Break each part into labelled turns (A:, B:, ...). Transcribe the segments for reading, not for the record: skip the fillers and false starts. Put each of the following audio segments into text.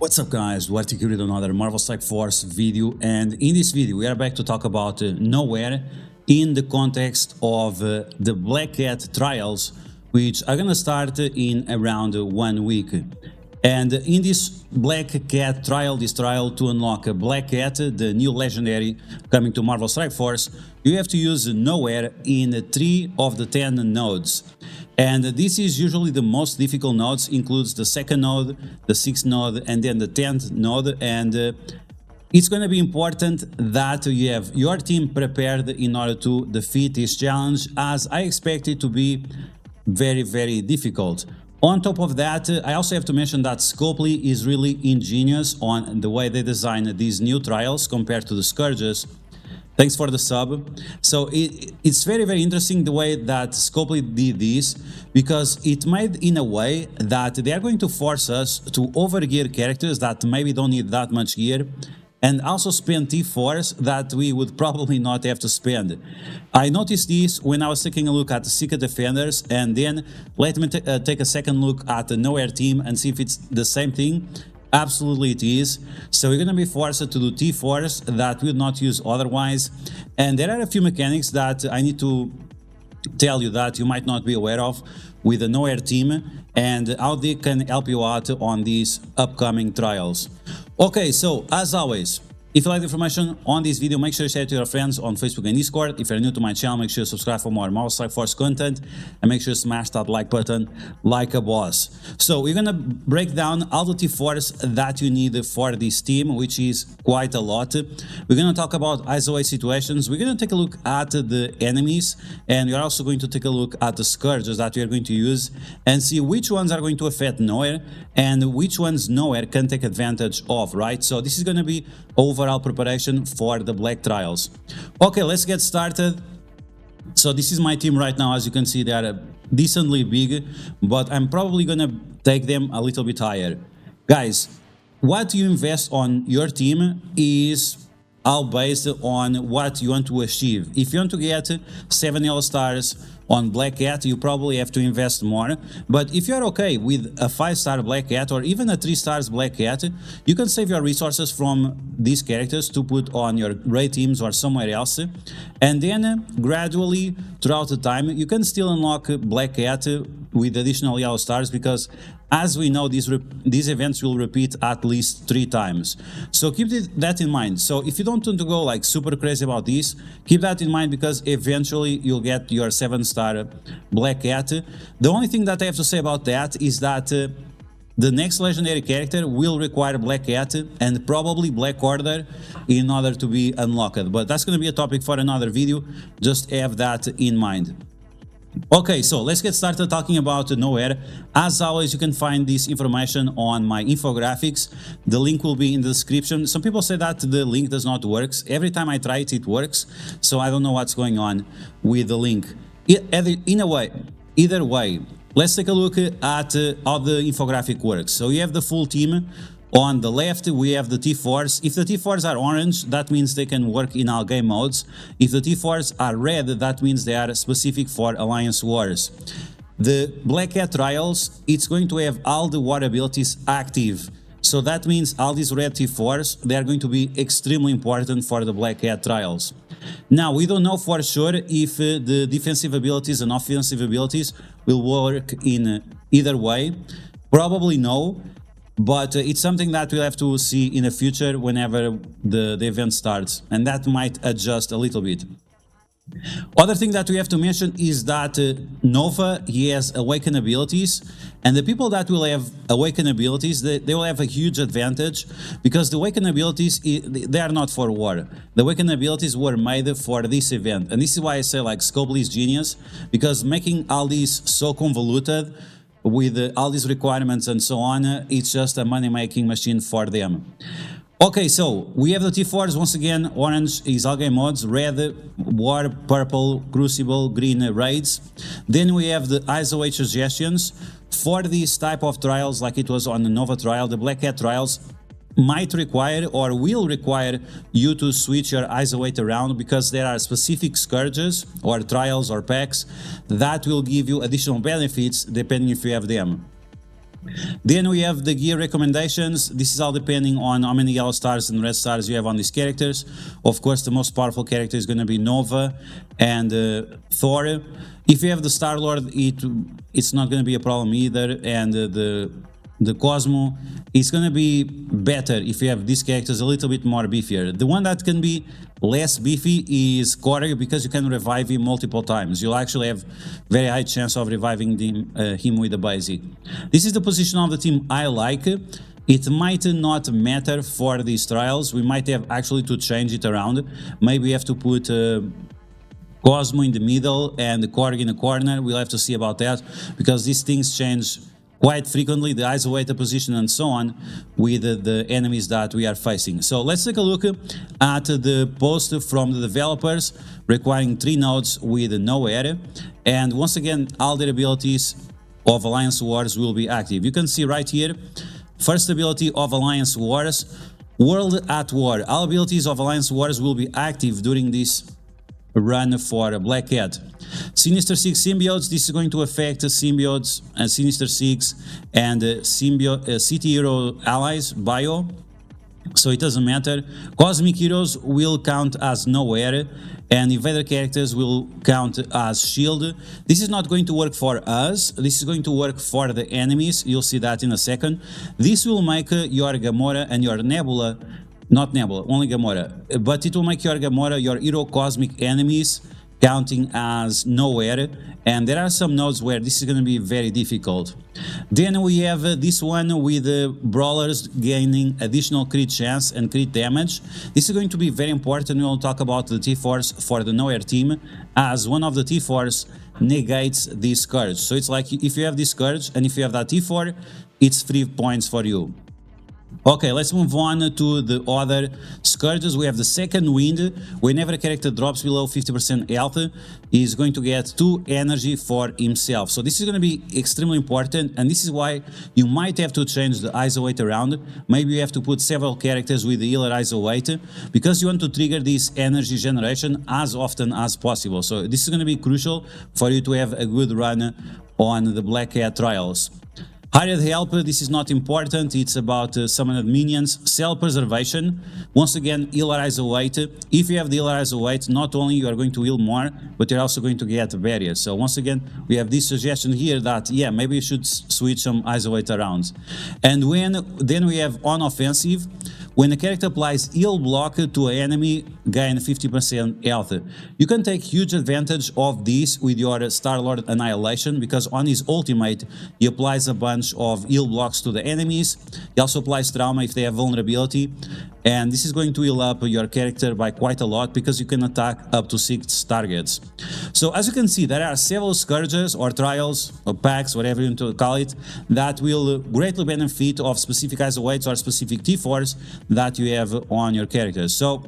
A: What's up guys, DuArktik with another Marvel Strike Force video, and in this video we are back to talk about Nowhere in the context of the Black Cat trials, which are gonna start in around 1 week. And in this Black Cat trial, this trial to unlock a Black Cat, the new legendary coming to Marvel Strike Force, you have to use Nowhere in 3 of the 10 nodes. And this is usually the most difficult nodes, includes the 2nd node, the 6th node, and then the 10th node. And it's going to be important that you have your team prepared in order to defeat this challenge, as I expect it to be very difficult. On top of that, I also have to mention that Scopely is really ingenious on the way they design these new trials compared to the Scourges. Thanks for the sub. So it's very interesting the way that Scopely did this, because it made in a way that they are going to force us to overgear characters that maybe don't need that much gear, and also spend T4s that we would probably not have to spend. I noticed this when I was taking a look at the Secret Defenders, and then let me take a second look at the Nowhere team and see if it's the same thing. Absolutely it is. So we're going to be forced to do T4s that we would not use otherwise. And there are a few mechanics that I need to tell you that you might not be aware of with the Nowhere team, and how they can help you out on these upcoming trials. Okay, so as always, if you like the information on this video, make sure you share it to your friends on Facebook and Discord. If you're new to my channel, make sure you subscribe for more Marvel Strike Force content, and make sure you smash that like button like a boss. So we're gonna break down all the T4s that you need for this team, which is quite a lot. We're gonna talk about ISOA situations. We're gonna take a look at the enemies, and we're also going to take a look at the Scourges that we are going to use, and see which ones are going to affect Nowhere and which ones Nowhere can take advantage of, right? So this is gonna be overall preparation for the Black Trials. Okay, let's get started. So this is my team right now. As you can see, they are decently big, but I'm probably gonna take them a little bit higher. Guys, what you invest on your team is all based on what you want to achieve. If you want to get 7 yellow stars on Black Cat, you probably have to invest more. But if you're okay with a 5-star Black Cat or even a 3 stars Black Cat, you can save your resources from these characters to put on your raid teams or somewhere else. And then gradually throughout the time, you can still unlock Black Cat with additional yellow stars, because as we know, these events will repeat at least 3 times. So keep that in mind. So if you don't want to go like super crazy about this, keep that in mind, because eventually you'll get your 7-star Black Cat. The only thing that I have to say about that is that the next legendary character will require Black Cat and probably Black Order in order to be unlocked. But that's going to be a topic for another video. Just have that in mind. Okay, so let's get started talking about Nowhere. As always, you can find this information on my infographics. The link will be in the description. Some people say that the link does not work. Every time I try it, it works. So I don't know what's going on with the link. Either way, let's take a look at how the infographic works. So you have the full team. On the left, we have the T4s. If the T4s are orange, that means they can work in all game modes. If the T4s are red, that means they are specific for Alliance Wars. The Black Cat Trials, it's going to have all the war abilities active. So that means all these red T4s, they are going to be extremely important for the Black Cat Trials. Now, we don't know for sure if the defensive abilities and offensive abilities will work in either way. Probably no. But it's something that we'll have to see in the future whenever the event starts, and that might adjust a little bit. Other thing that we have to mention is that Nova, he has Awaken abilities, and the people that will have Awaken abilities, they will have a huge advantage, because the Awaken abilities, they are not for war. The Awaken abilities were made for this event, and this is why I say like Scopely is genius, because making all these so convoluted with all these requirements and so on, it's just a money-making machine for them. Okay, so we have the T4s once again. Orange is all game modes, red war, purple Crucible, green raids. Then we have the ISOH suggestions for these type of trials, like it was on the Nova trial. The Black Cat trials might require or will require you to switch your ISO around, because there are specific scourges or trials or packs that will give you additional benefits depending if you have them. Then we have the gear recommendations. This is all depending on how many yellow stars and red stars you have on these characters. Of course, the most powerful character is going to be Nova and Thor. If you have the Star-Lord, it's not going to be a problem either, and the Cosmo, it's going to be better if you have these characters a little bit more beefier. The one that can be less beefy is Korg, because you can revive him multiple times. You'll actually have very high chance of reviving him with the basic. This is the position of the team I like. It might not matter for these trials. We might have actually to change it around. Maybe we have to put Cosmo in the middle and the Korg in the corner. We'll have to see about that, because these things change quite frequently, the isolated position and so on, with the enemies that we are facing. So let's take a look at the post from the developers requiring 3 nodes with nowhere, and once again all the abilities of Alliance Wars will be active. You can see right here, first ability of Alliance Wars, World at War. All abilities of Alliance Wars will be active during this run for Black Cat. Sinister Six symbiotes, this is going to affect symbiotes and Sinister Six and City Hero allies bio, so it doesn't matter. Cosmic Heroes will count as nowhere, and Invader characters will count as shield. This is not going to work for us, this is going to work for the enemies, you'll see that in a second. This will make your Gamora and your Nebula, not Nebula, only Gamora, but it will make your Gamora, your Hero Cosmic enemies, counting as nowhere, and there are some nodes where this is going to be very difficult. Then we have this one with brawlers gaining additional crit chance and crit damage. This is going to be very important. We'll talk about the T-Force for the nowhere team, as one of the T-Force negates this Scourge. So it's like if you have this Scourge and if you have that T4, it's 3 points for you. Okay, let's move on to the other Scourges. We have the Second Wind. Whenever a character drops below 50% health, he is going to get 2 energy for himself. So this is going to be extremely important, and this is why you might have to change the ISO weight around. Maybe you have to put several characters with the healer ISO weight, because you want to trigger this energy generation as often as possible. So this is going to be crucial for you to have a good run on the Black Cat trials. Hired help, this is not important, it's about summoned minions. Cell preservation, once again, healer ISO weight. If you have the healer ISO weight, not only you are going to heal more, but you're also going to get barriers. So once again, we have this suggestion here that, yeah, maybe you should switch some ISO weight around. And then we have on offensive. When a character applies heal block to an enemy, gain 50% health. You can take huge advantage of this with your Star-Lord Annihilation, because on his ultimate, he applies a bunch of heal blocks to the enemies. He also applies trauma if they have vulnerability, and this is going to heal up your character by quite a lot, because you can attack up to 6 targets. So as you can see, there are several Scourges or trials or packs, whatever you want to call it, that will greatly benefit of specific ISO weights or specific T4s that you have on your characters. So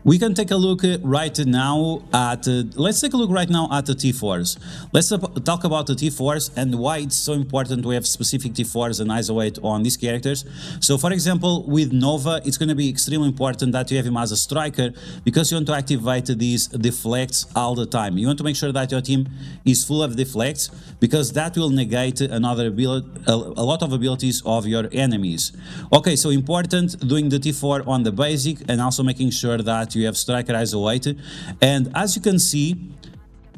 A: we can take a look right now at, let's take a look right now at the T4s. Let's talk about the T4s and why it's so important to have specific T4s and ISO weight on these characters. So for example, with Nova, it's going to be extremely important that you have him as a striker, because you want to activate these deflects all the time. You want to make sure that your team is full of deflects, because that will negate another ability, a lot of abilities of your enemies. Okay, so important doing the T4 on the basic, and also making sure that you have striker ISO weight. And as you can see,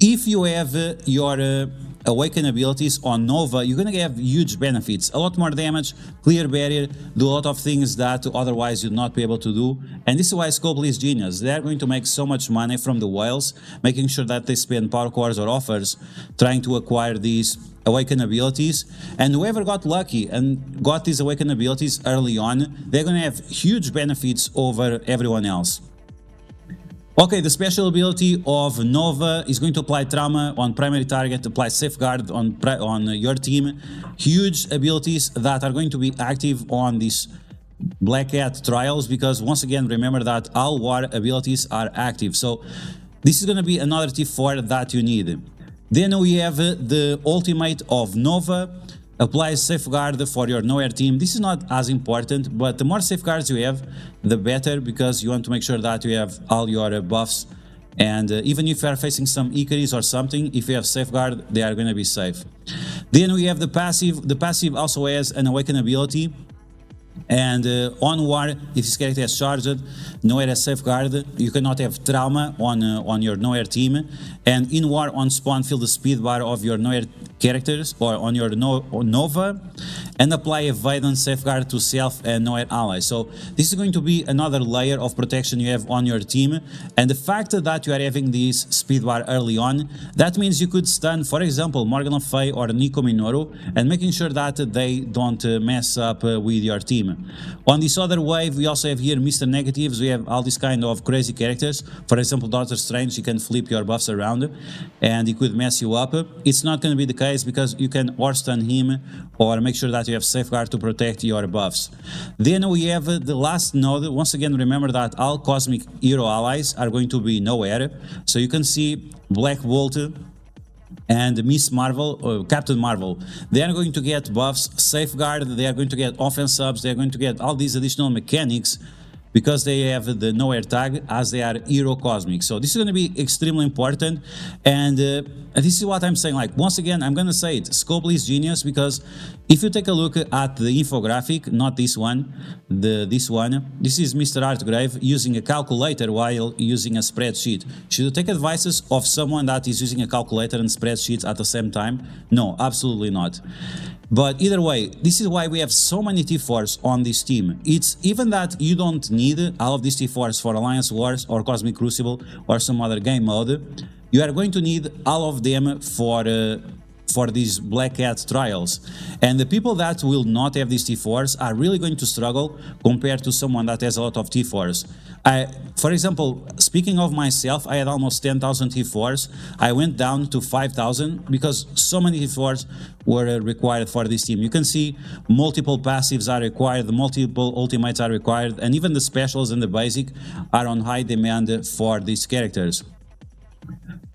A: if you have your awaken abilities on Nova, you're gonna have huge benefits, a lot more damage, clear barrier, do a lot of things that otherwise you'd not be able to do. And this is why Scopely is genius. They're going to make so much money from the whales, making sure that they spend power cores or offers trying to acquire these awaken abilities, and whoever got lucky and got these awaken abilities early on, they're going to have huge benefits over everyone else. Okay, the special ability of Nova is going to apply trauma on primary target, apply safeguard on your team. Huge abilities that are going to be active on these Black Cat trials, because once again, remember that all war abilities are active. So this is going to be another T4 that you need. Then we have the ultimate of Nova, applies safeguard for your nowhere team. This is not as important, but the more safeguards you have, the better, because you want to make sure that you have all your buffs. And even if you are facing some Icaris or something, if you have safeguard, they are going to be safe. Then we have the passive. The passive also has an awaken ability. And on war, if this character has charged, nowhere has safeguard, you cannot have trauma on your nowhere team. And in war on spawn, fill the speed bar of your nowhere characters or on your Nova, and apply evade and safeguard to self and nowhere allies. So this is going to be another layer of protection you have on your team. And the fact that you are having this speed bar early on, that means you could stun, for example, Morgan Le Fay or Nico Minoru, and making sure that they don't mess up with your team. On this other wave, we also have here Mr. Negatives. We have all these kind of crazy characters. For example, Doctor Strange, you can flip your buffs around and he could mess you up. It's not going to be the case because you can or stun him or make sure that you have safeguard to protect your buffs. Then we have the last node. Once again, remember that all cosmic hero allies are going to be nowhere. So you can see Black Bolt and Miss Marvel, Captain Marvel, they are going to get buffs, safeguard, they are going to get offense subs, they are going to get all these additional mechanics because they have the nowhere tag as they are hero cosmic. So this is going to be extremely important, and this is what I'm saying. Like, once again, I'm going to say it, Scopely is genius, because if you take a look at the infographic, not this one, this is Mr. Artgrave using a calculator while using a spreadsheet. Should you take advices of someone that is using a calculator and spreadsheets at the same time? No, absolutely not. But either way, this is why we have so many T4s on this team. It's even that you don't need all of these T4s for Alliance Wars or Cosmic Crucible or some other game mode. You are going to need all of them for these Black Cat trials. And the people that will not have these T4s are really going to struggle compared to someone that has a lot of T4s. For example, speaking of myself, I had almost 10,000 T4s. I went down to 5,000 because so many T4s were required for this team. You can see multiple passives are required, multiple ultimates are required, and even the specials and the basic are on high demand for these characters.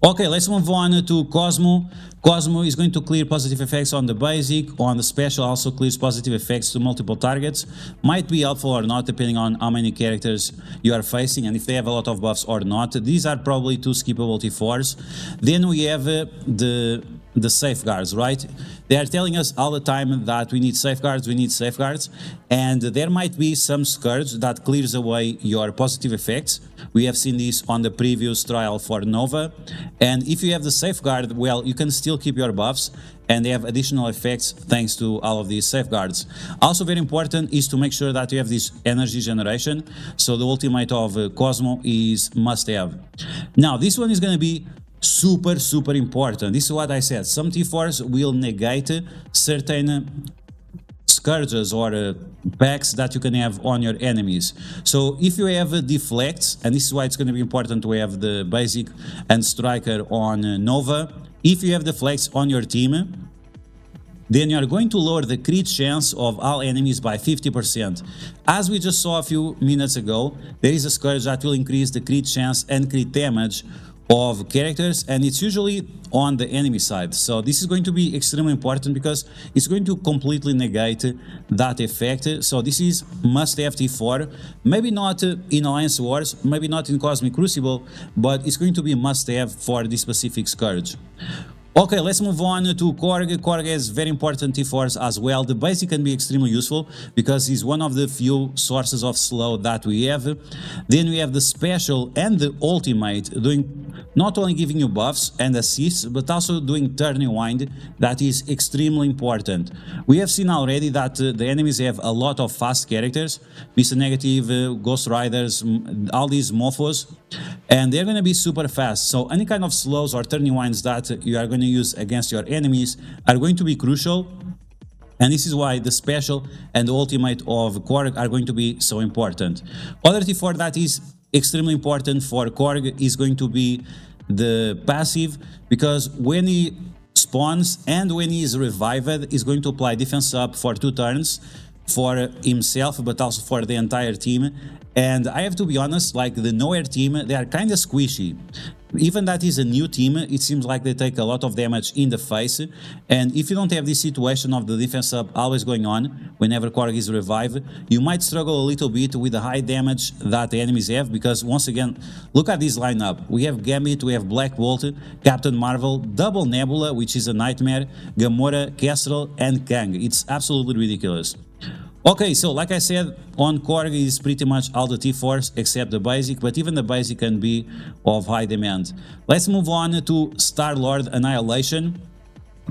A: Okay, let's move on to Cosmo. Cosmo is going to clear positive effects on the basic, on the special also clears positive effects to multiple targets. Might be helpful or not depending on how many characters you are facing and if they have a lot of buffs or not. These are probably two skippable T4s. Then we have the safeguards, right? They are telling us all the time that we need safeguards, and there might be some Scourge that clears away your positive effects. We have seen this on the previous trial for Nova, and if you have the safeguard, well, you can still keep your buffs and they have additional effects thanks to all of these safeguards. Also very important is to make sure that you have this energy generation, so the ultimate of Cosmo is must have. Now this one is going to be super important. This is what I said. Some T4s will negate certain scourges or packs that you can have on your enemies. So if you have deflects, and this is why it's going to be important to have the basic and striker on Nova, if you have deflects on your team, then you are going to lower the crit chance of all enemies by 50%. As we just saw a few minutes ago, there is a scourge that will increase the crit chance and crit damage of characters, and it's usually on the enemy side. So this is going to be extremely important because it's going to completely negate that effect. So this is must have T4, maybe not in Alliance Wars, maybe not in Cosmic Crucible, but it's going to be must have for this specific scourge. Okay, let's move on to Korg. Korg has very important T4s as well. The basic can be extremely useful because he's one of the few sources of slow that we have. Then we have the special and the ultimate doing not only giving you buffs and assists, but also doing turning wind. That is extremely important. We have seen already that the enemies have a lot of fast characters, Mr. Negative, Ghost Riders, all these mofos, and they're going to be super fast. So any kind of slows or turning winds that you are going to use against your enemies are going to be crucial, and this is why the special and the ultimate of Korg are going to be so important. Other T4 that is extremely important for Korg is going to be the passive, because when he spawns and when he is revived, he's going to apply defense up for 2 turns for himself, but also for the entire team. And I have to be honest, like the Nowhere team, they are kind of squishy. Even that is a new team, it seems like they take a lot of damage in the face. And if you don't have this situation of the defense up always going on whenever Korg is revived, you might struggle a little bit with the high damage that the enemies have, because once again, look at this lineup. We have Gambit, we have Black Bolt, Captain Marvel, Double Nebula, which is a nightmare, Gamora, Kestrel, and Kang. It's absolutely ridiculous. Okay, so like I said, on Korg is pretty much all the T-Force except the basic, but even the basic can be of high demand. Let's move on to Star-Lord Annihilation.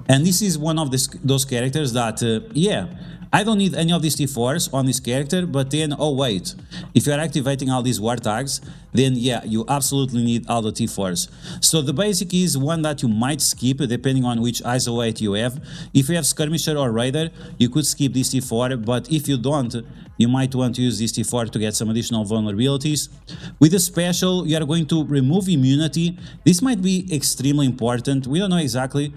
A: And this is one of those characters that, yeah, I don't need any of these T4s on this character, but then, oh wait, if you're activating all these war tags, then yeah, you absolutely need all the T4s. So the basic is one that you might skip depending on which ISO 8 you have. If you have Skirmisher or Raider, you could skip this T4, but if you don't, you might want to use this T4 to get some additional vulnerabilities. With the special, you are going to remove immunity. This might be extremely important. We don't know exactly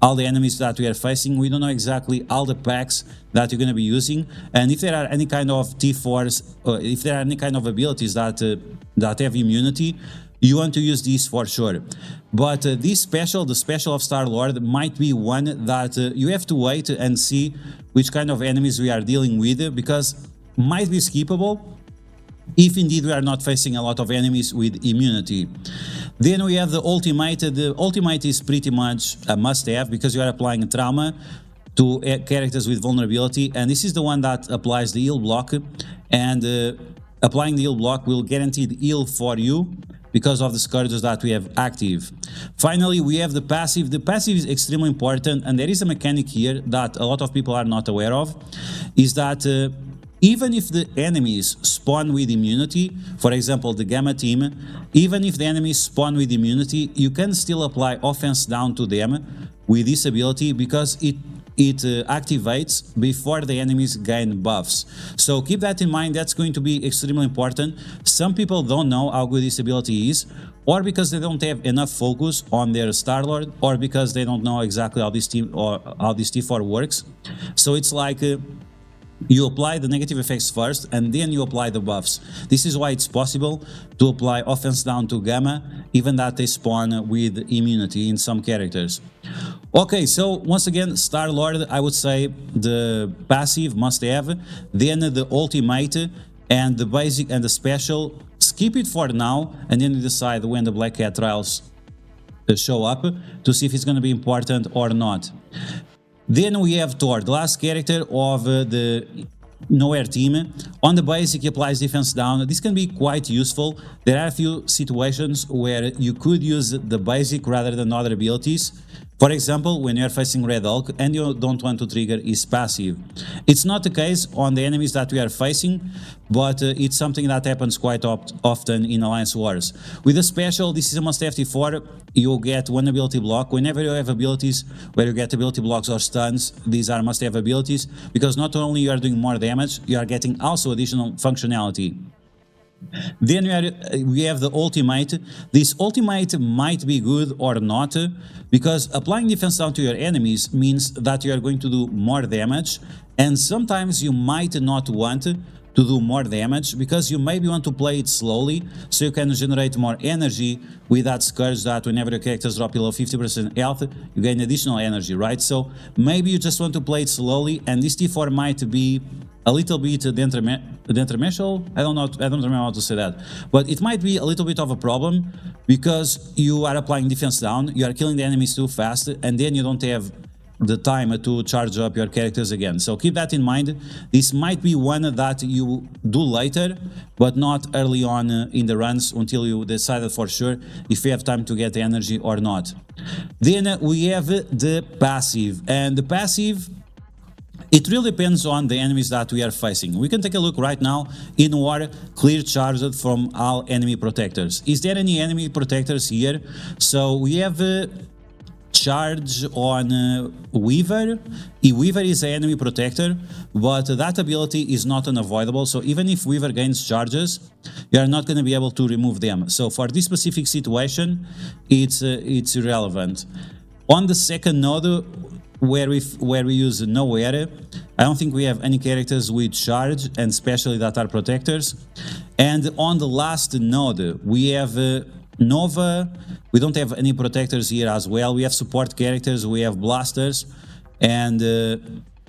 A: all the enemies that we are facing. We don't know exactly all the packs that you're going to be using, and if there are any kind of T4s, or if there are any kind of abilities that have immunity, you want to use these for sure. But this special, the special of Star-Lord, might be one that you have to wait and see which kind of enemies we are dealing with, because might be skippable if indeed we are not facing a lot of enemies with immunity. Then we have the ultimate. The ultimate is pretty much a must-have because you are applying trauma to characters with vulnerability, and this is the one that applies the heal block, and applying the heal block will guarantee the heal for you because of the scourges that we have active. Finally, we have the passive. The passive is extremely important, and there is a mechanic here that a lot of people are not aware of, is that even if the enemies spawn with immunity, for example the Gamma team, even if the enemies spawn with immunity, you can still apply offense down to them with this ability because it activates before the enemies gain buffs. So keep that in mind, that's going to be extremely important. Some people don't know how good this ability is, or because they don't have enough focus on their Star-Lord, or because they don't know exactly how this team or how this T4 works. So it's like you apply the negative effects first and then you apply the buffs. This is why it's possible to apply offense down to Gamma, even that they spawn with immunity in some characters. Okay, so once again, Star-Lord, I would say the passive must have, then the ultimate, and the basic and the special. Skip it for now, and then you decide when the Black Cat trials show up to see if it's going to be important or not. Then we have Thor, the last character of the Nowhere team. On the basic, he applies defense down. This can be quite useful. There are a few situations where you could use the basic rather than other abilities. For example, when you're facing Red Hulk and you don't want to trigger his passive. It's not the case on the enemies that we are facing, but it's something that happens quite often in Alliance Wars. With the special, this is a must-have T4. You get one ability block. Whenever you have abilities where you get ability blocks or stuns, these are must-have abilities, because not only you are doing more damage, you are getting also additional functionality. Then we have the ultimate. This ultimate might be good or not, because applying defense down to your enemies means that you are going to do more damage, and sometimes you might not want to do more damage because you maybe want to play it slowly so you can generate more energy with that scourge that whenever your characters drop below 50% health, you gain additional energy, right? So maybe you just want to play it slowly, and this T4 might be a little bit detrimental. I don't remember how to say that, but it might be a little bit of a problem because you are applying defense down, you are killing the enemies too fast, and then you don't have the time to charge up your characters again. So keep that in mind. This might be one that you do later, but not early on in the runs until you decided for sure if you have time to get the energy or not. Then we have the passive, and the passive, it really depends on the enemies that we are facing. We can take a look right now in War, clear charged from all enemy protectors. Is there any enemy protectors here? So we have charge on Weaver. Weaver is an enemy protector, but that ability is not unavoidable. So even if Weaver gains charges, you are not going to be able to remove them. So for this specific situation, it's irrelevant. On the second node, where we use nowhere. I don't think we have any characters with charge, and especially that are protectors. And on the last node, we have Nova. We don't have any protectors here as well. We have support characters, we have blasters, and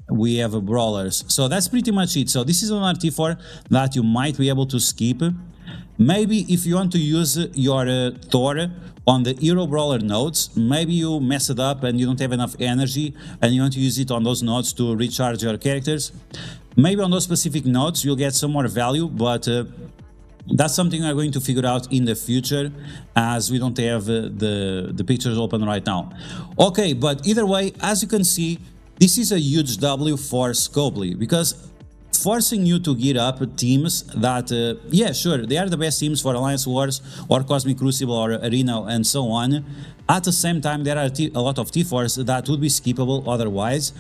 A: we have brawlers. So that's pretty much it. So this is another T4 that you might be able to skip. Maybe if you want to use your Thor on the hero brawler nodes, maybe you mess it up and you don't have enough energy and you want to use it on those nodes to recharge your characters. Maybe on those specific nodes you'll get some more value, but that's something we're going to figure out in the future, as we don't have the pictures open right now. Okay, but either way, as you can see, this is a huge W for Scopely, because forcing you to gear up teams that, yeah, sure, they are the best teams for Alliance Wars or Cosmic Crucible or Arena and so on. At the same time, there are a lot of T4s that would be skippable otherwise,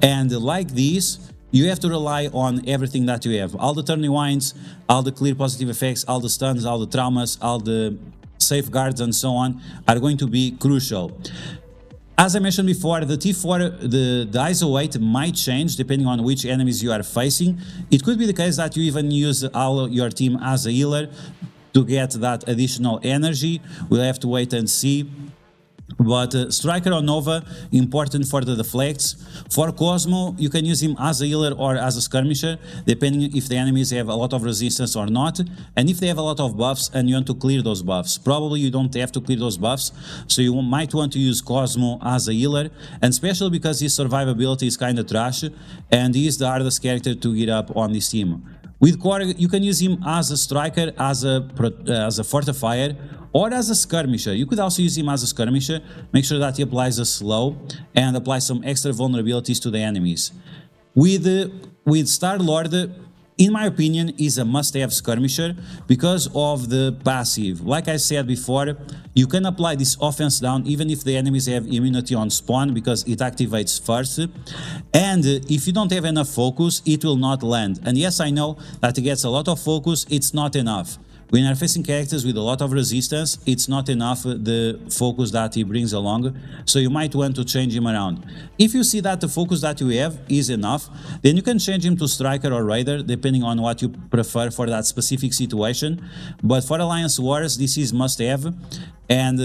A: and like these, you have to rely on everything that you have. All the turn rewinds, all the clear positive effects, all the stuns, all the traumas, all the safeguards and so on are going to be crucial. As I mentioned before, the T4, the ISO weight might change depending on which enemies you are facing. It could be the case that you even use all your team as a healer to get that additional energy. We'll have to wait and see. But Striker or Nova, important for the deflects. For Cosmo, you can use him as a healer or as a skirmisher, depending if the enemies have a lot of resistance or not, and if they have a lot of buffs and you want to clear those buffs. Probably you don't have to clear those buffs, so you might want to use Cosmo as a healer, and especially because his survivability is kind of trash, and he is the hardest character to get up on this team. With Korg, you can use him as a striker, as a fortifier, or as a skirmisher. You could also use him as a skirmisher, make sure that he applies a slow and applies some extra vulnerabilities to the enemies. With Star-Lord, in my opinion, is a must-have skirmisher because of the passive. Like I said before, you can apply this offense down even if the enemies have immunity on spawn, because it activates first. And if you don't have enough focus, it will not land. And yes, I know that it gets a lot of focus, it's not enough. When you're facing characters with a lot of resistance, it's not enough the focus that he brings along, so you might want to change him around. If you see that the focus that you have is enough, then you can change him to Striker or Raider, depending on what you prefer for that specific situation. But for Alliance Wars, this is must-have, and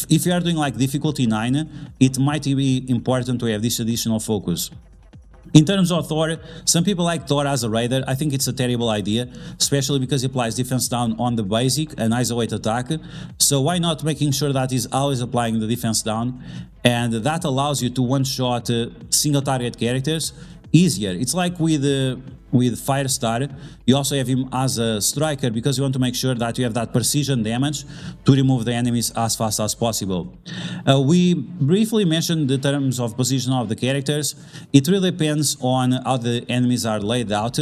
A: if you are doing like difficulty 9, it might be important to have this additional focus. In terms of Thor, some people like Thor as a Raider. I think it's a terrible idea, especially because he applies defense down on the basic and ISO weight attack. So why not making sure that he's always applying the defense down, and that allows you to one-shot single target characters easier. It's like with Firestar, you also have him as a striker because you want to make sure that you have that precision damage to remove the enemies as fast as possible. We briefly mentioned the terms of position of the characters. It really depends on how the enemies are laid out.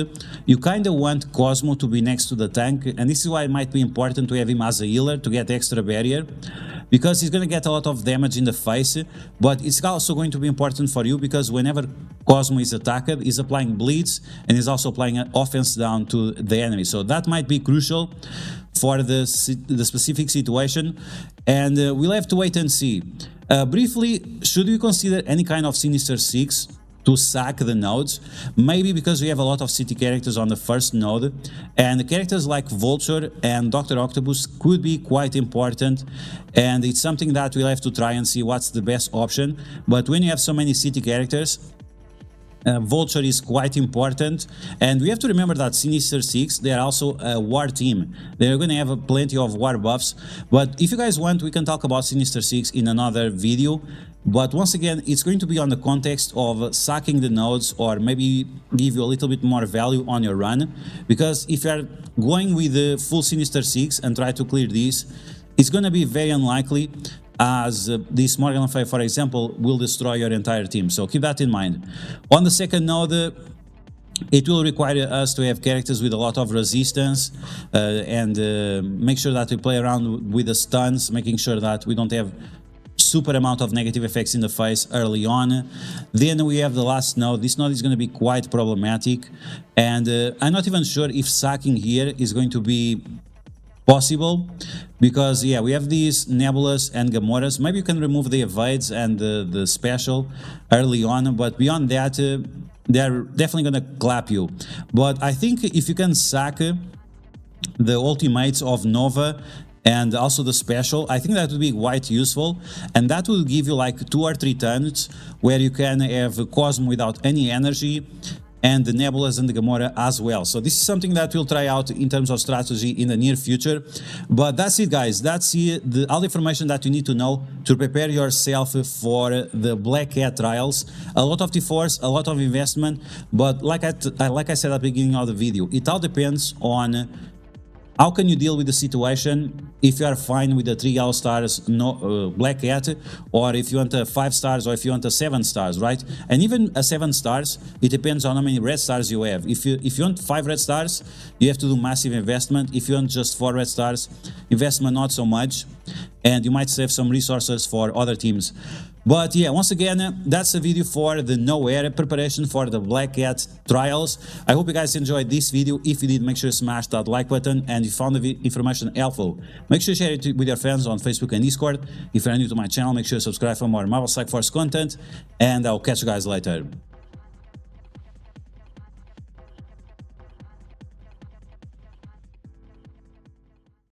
A: You kind of want Cosmo to be next to the tank, and this is why it might be important to have him as a healer to get extra barrier, because he's going to get a lot of damage in the face, but it's also going to be important for you because whenever Cosmo is attacked, he's applying bleeds and he's also applying an offense down to the enemy. So that might be crucial for the specific situation, and we'll have to wait and see. Briefly, should we consider any kind of Sinister Six to sack the nodes? Maybe, because we have a lot of city characters on the first node, and characters like Vulture and Dr. Octopus could be quite important, and it's something that we'll have to try and see what's the best option. But when you have so many city characters, Vulture is quite important, and we have to remember that Sinister Six, they are also a war team. They're going to have plenty of war buffs, but if you guys want, we can talk about Sinister Six in another video. But once again, it's going to be on the context of sacking the nodes, or maybe give you a little bit more value on your run, because if you are going with the full Sinister Six and try to clear this, it's going to be very unlikely, as this Morgan Le Fay, for example, will destroy your entire team. So keep that in mind. On the second node, it will require us to have characters with a lot of resistance, and make sure that we play around with the stuns, making sure that we don't have super amount of negative effects in the face early on. Then we have the last node. This node is going to be quite problematic, and I'm not even sure if sacking here is going to be possible, because yeah, we have these Nebulas and Gamoras. Maybe you can remove the evades and the special early on, but beyond that, they're definitely gonna clap you. But I think if you can sack the ultimates of Nova and also the special, I think that would be quite useful, and that will give you like 2 or 3 turns where you can have Cosmo without any energy and the Nebulas and the Gamora as well. So this is something that we'll try out in terms of strategy in the near future. But that's it, guys. That's all the information that you need to know to prepare yourself for the Black Cat trials. A lot of T4s, a lot of investment, but like I said at the beginning of the video, it all depends on how can you deal with the situation. If you are fine with the 3 yellow stars Black Cat, or if you want a 5 stars, or if you want a 7 stars, right? And even a 7 stars, it depends on how many red stars you have. If you want 5 red stars, you have to do massive investment. If you want just 4 red stars, investment not so much, and you might save some resources for other teams. But yeah, once again, that's a video for the Nowhere preparation for the Black Cat trials. I hope you guys enjoyed this video. If you did, make sure to smash that like button, and if you found the information helpful, make sure to share it with your friends on Facebook and Discord. If you're new to my channel, make sure to subscribe for more Marvel Strike Force content, and I'll catch you guys later.